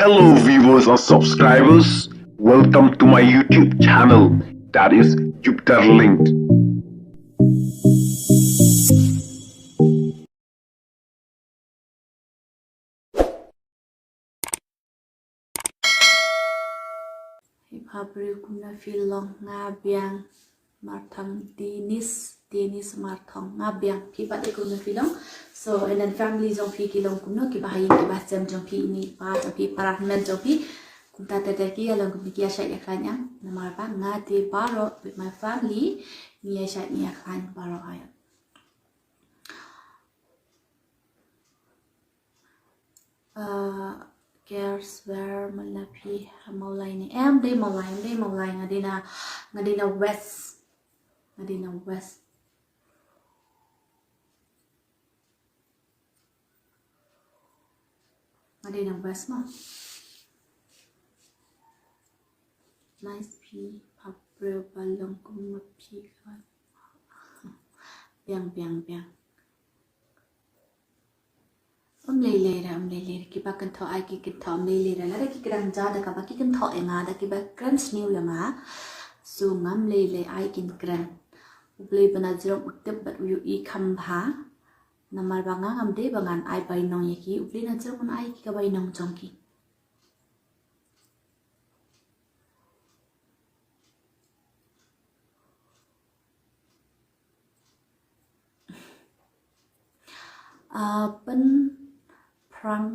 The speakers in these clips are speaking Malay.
Hello viewers and subscribers, welcome to my YouTube channel, that is Lyngz. Habri Kumno filong ngabiang marthang Denis marthang ngabiang pi pat Kumno filong. So and then family jong pi kilong Kumno ki bahayin ki basem jong pi ini pa jong pi parahmen jong pi kumta teki along kumni kia syait yakanya nama apa ngati baroh with my family ni syait ni yakhan baroh ayat. Cares where malapi maulai ni day maulai ngadina west ngadina west mah nice pi papre balong kumapi kan biang lele kiba kan tho ai ki kan tho lele la ki kan ja da ka ba ki kan tho nga da ki ba kan snew ya ma so ngam lele ai kin kran uble bana jrom uttep bat u I kham bha namar ba nga ngam de bangan ai bai nong ye ki uble na jrom ai ki ka bai nong chong ki pen prang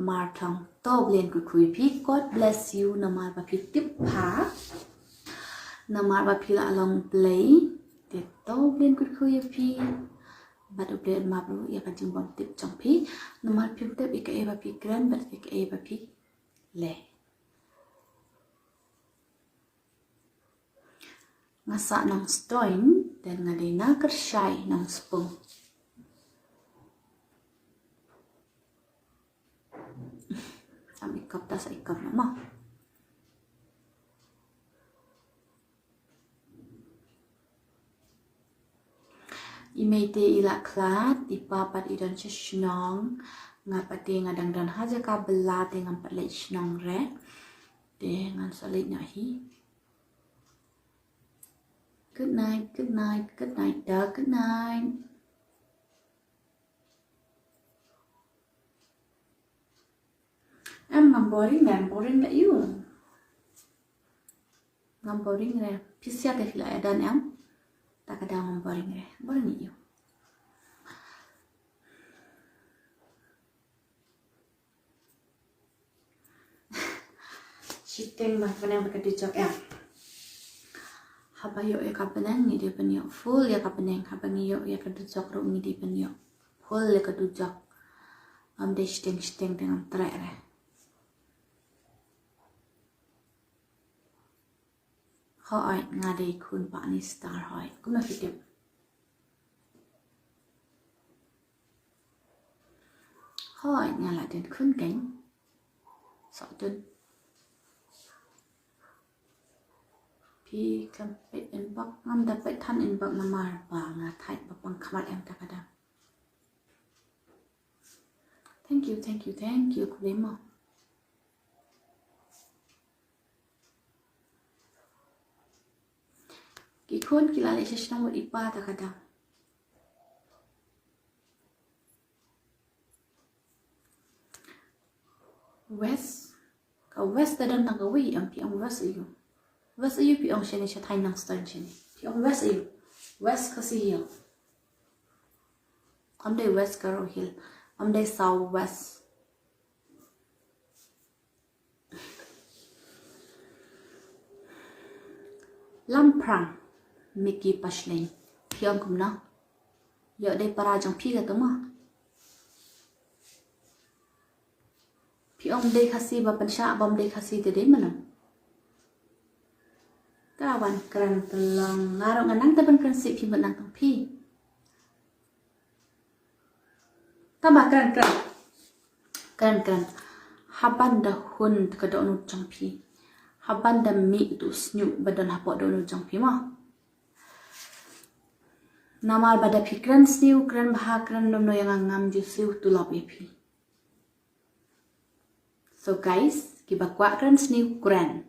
marthang to blend kui pi God bless you namar ba pi tip pha namar ba pi la long play te to blend kui pi but blend ma bru ya ka jing bom tip chong pi namar pi tip ik e ba pi grand but ik e ba pi le ngasa nang stoin dan ngadina kershai nang spung ikap tas ikap mama imete ila klat ipapat idon shnong ngapate ngadang dan haja ka belat dengan patle shnong re dengan salit nahi good night da good night. I'm boring like you. Ngam boring re. Pisya te fila edan em. Tak ada ngam boring re. Boring you. Shiteng bah penang pakai dicok em. Habayo ya kapenang ni dia penyo. Full ya kapenang. Habangiyo ya kedicok ro ni dia penyo. Full ya kedicok. Am de shiteng dengan trek re. Khoi ngade kun pa ni star hoi Kumno fitip khoi ngala den kun Kane so dun pi kan peit inbox ngam da peit than inbox namar ba nga thai ba pang khamat em takada thank you kulema Kikun kilala siya ng ipa takada. West dadan tagawi ang piang west ayo. West ayo piang siya siya tayo ng stone siya. Piang west ayo. West Khasi hill. Amday west Karo hill. Amday south west. Lamprang. Miki pashleng piang Kumno yo dei para jong pi ga toma piang dei Khasi ba pansha bom dei Khasi te dei manam kawan kran telong ngarong anang ta ban kran si pi menang tong pi tama kran haban da hun ka do nu jong pi haban da mi tu snyu badan hapo do nu jong pi ma Namal bada pikran siu kran bahakran nomno yang ngam ju siu tulop ipi. So guys, kiba kuat kan sniu keren.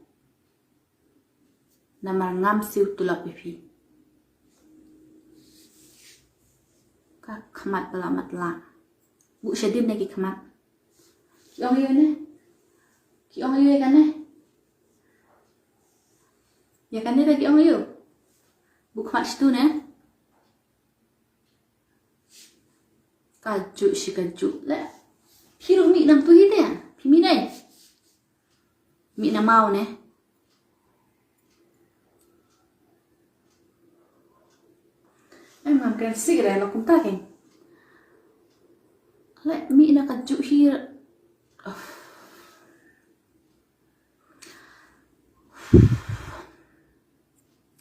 Namar ngam siu tulap ifi. Ka khamat balamat la. Bu shadim lagi khamat. Ki ong yu ne? Ki ong yu kan ne? Ya kan ne bagi ong yu? Bu khamat situ ne? Kaju si kaju le. Hiru mi nam tu hite ya? Pimi ne? Mi na mau ne? Emang kan sigre lo kum takin. Le mi na kaju hir.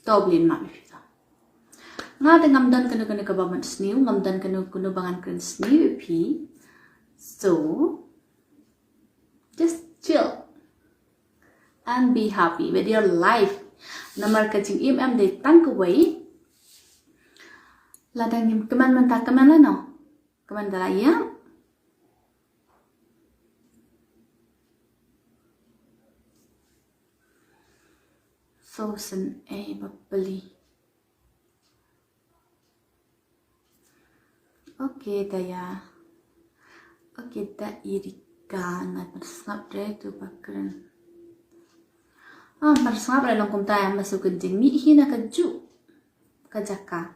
Toblin ma mi fita. Nga de ngamdan kanu kabaman sniu, ngamdan kanu bangan kren sniu pi. So just chill and be happy with your life. Namar kaching de Takraiñ. Ladang yang keman mentah keman lah no. Keman dalam yang. So sen beli. Okay daya. Okay dah irika ngat persngap deh tu pakran. Persngap deh long kumta yang masuk ke jing mi hina kaju kajaka.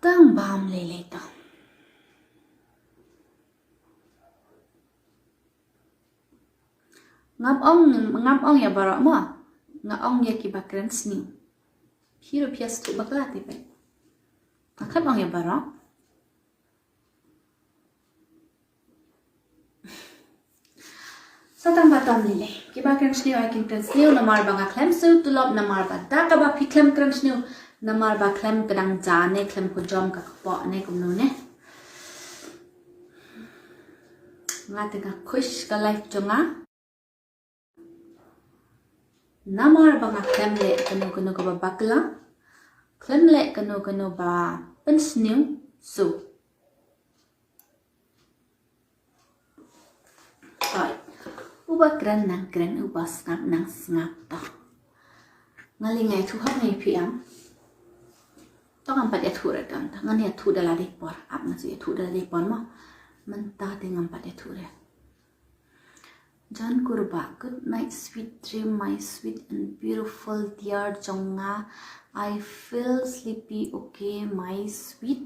Nongbam lele to. Ngap ong ya baroh mo. Ngap ong ya kibakran sni. Hiro pias tu bakla tipe. Ngap ong ya baroh. Satang batam lele. Kibakran sni ay kibakran sni namar bang aklem su tulop namar bata kaba piklem kran sni namar ba klem kadang jane klem ko jom ka po ne kumno ne. Nga tengah khush ka life jonga. Namar bang klem le kanu ka ba bakla. Klem le kanu ba pensniu su. Ay. Uba kran nang kran uba snap nang snap ta. Ngalingai tu hak ngai piam.ต้องปัดถูระกันงั้นเนี่ยถูดาลาเด็กปอดอับนะสิถูดาลาเด็กปอดมั้งมันตาเต็งปัดถูระจันกุรบะ Good night sweet dream my sweet and beautiful dear jonga I feel sleepy okay my sweet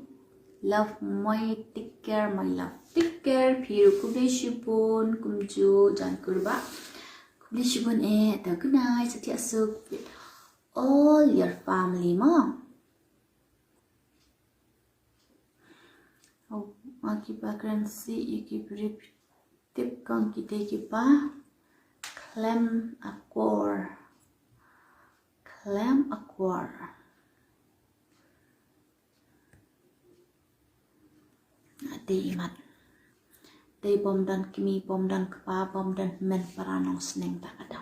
love my take care my love take care piru kubleshipun kumju jan kurba kubleshipun ta good night satya suk all your family mom. Maki bakran si iki brip tip kang kita kipa klem akor ade imat day bom dan kimi bom dan kepa bom dan men paranong seneng tak ada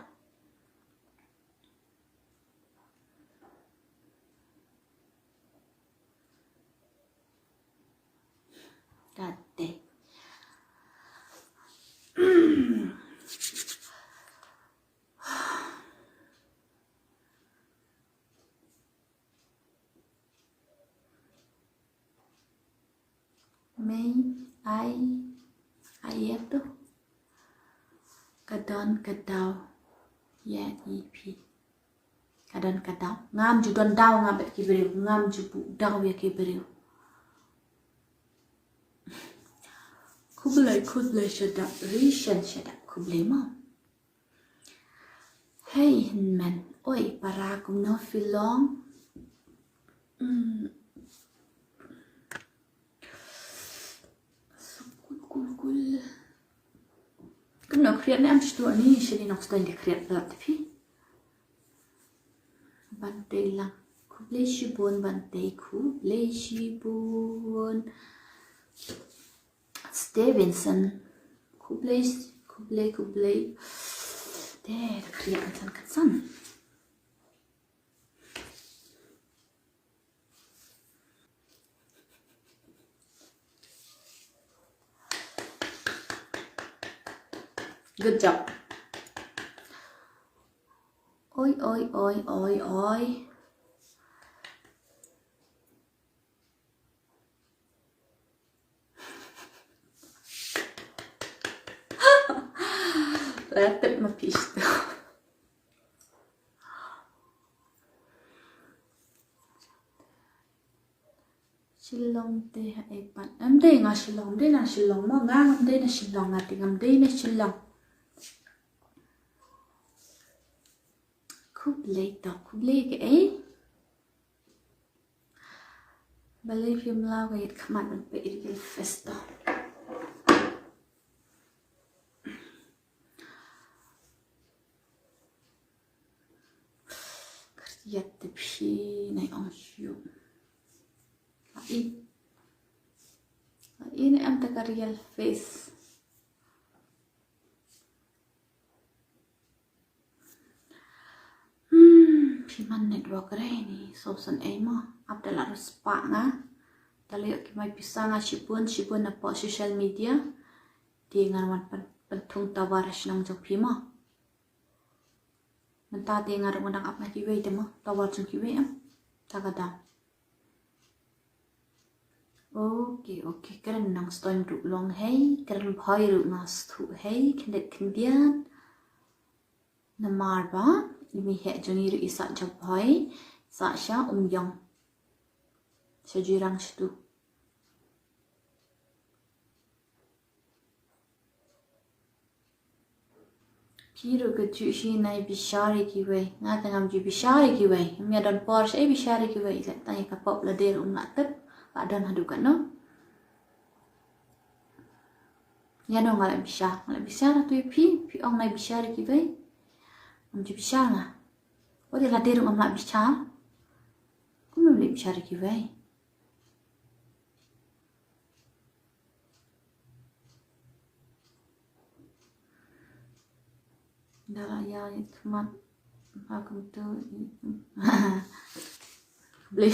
Kate. May I ïathuh kadon kadau ya ipi kadon kadau ngam ju don dau ngam be kibrew ngam ju bu dau ya kibrew Kublai shada rishan shada kublai mom. Hey man, oi para kumno filong. Cool. Kumno kreat ne am stu ani shini nok sto inde kreat pelat tapi. Bantai lang. Kublai shibun bantai kublai shibun. Stevenson kublai deh kreat kan Good job. Oi, oi, oi, oi, oi. Let's my piece. Shillong te hai pan. Am đây ngà Shillong đây là Shillong mà ngang am đây là Shillong à tiếng am đây là Shillong. Khúc lê cái ấy. Balai phim lao cái khmat mình bị cái festa. Kerja tepi này on show. Ini am tak real face. Piman network ni sosan emo abdala spa nga dali ki mai pisanga shipun na po social media di ngarwan pentung tawarash nang jong pima menta di ngar undang ap na kiwei temo tawar jong kiwei am tagada. Okay keren nang stoin ru long hei keren phoi ru na stu hei kendet kendian na marba imi he jongi ru isa job hoi sa sha yong sejirang situ Kiro ke cuci nai bishari kiwei nga tangam ju bishari kiwei mi adan Porsche bishari kiwei le tanya kapop la der tep adan hadukan no ya no ngala bisha tu pi ong nai bishari kiwei am ju bisha nga odi la der la bisha Kumno le bishari kiwei dah ya teman aku tu beli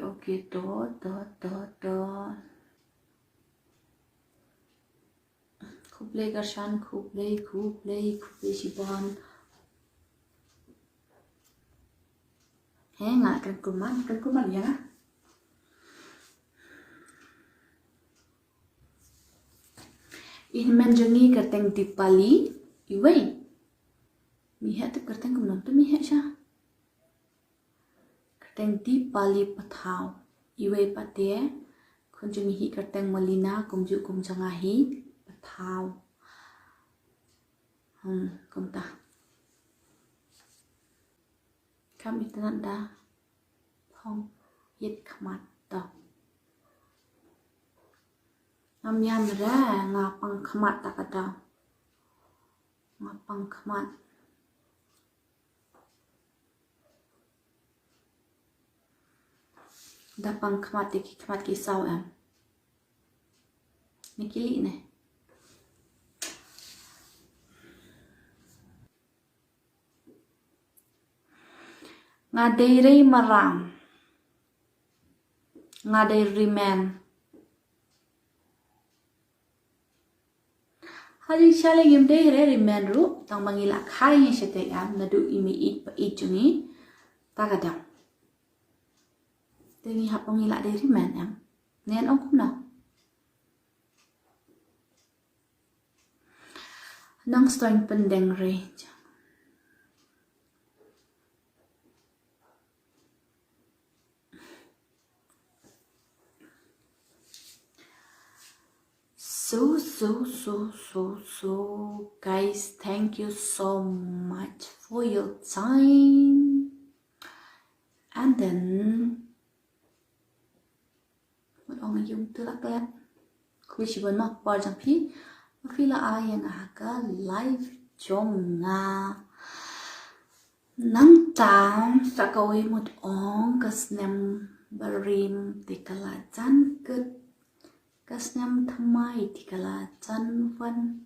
okay to kublai garshan kublai siban ngak kan kuman ya in menjongi kerteng dipali iwei miha tu kerteng kumno tu miha sha kerteng dipali pathau iwei pate kunjungi hi kerteng Molina kumju kumjangahi pathau kumta kami tanda phong yết khmat to amyan ra ngapang khmat takada ngapang khmat dapang khmat ki sau em nikili ne ngadei rei maram ngadei rimen hari chale yim dei re rimen ru tang mangila khai ye sete am nadu imi it pa ijungi tagada tengi hapangila dei rimen am nen ong kumno nang stoin pendeng re So guys, thank you so much for your time. And then what on yung tulak let kuwi siban mak par jang phi la ayang ka live jong nga nang tam sa kawi mut ong kasnem barim tikala chan ket kasnyam thamai tikala chan van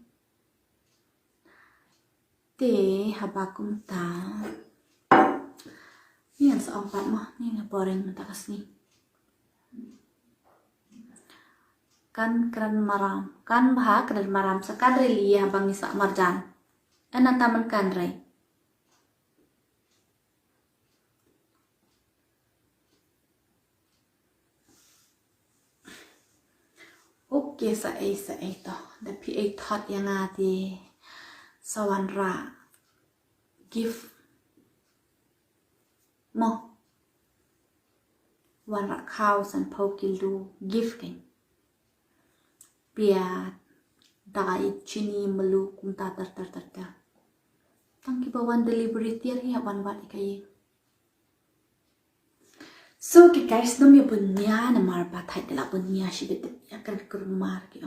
te habakum ta Ni yang seempat mah, ni yang boring mentah kasni. Kan keren maram, kan bah keren maram sekan reli ya bang isak marjan. Enak taman kan rey. Oke saya toh, tapi thought yang ada sawanra give mo wanra cows and pokilu give kan biar dai chini melu kumta tar tangki bawan delivery tiar ya wan wat ikai so ki guys nom ya bunya na mar bathai de la bunya shibet ya kar kurmar ki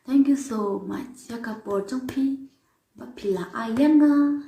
thank you so much ya ka por jong pi ba pila ayanga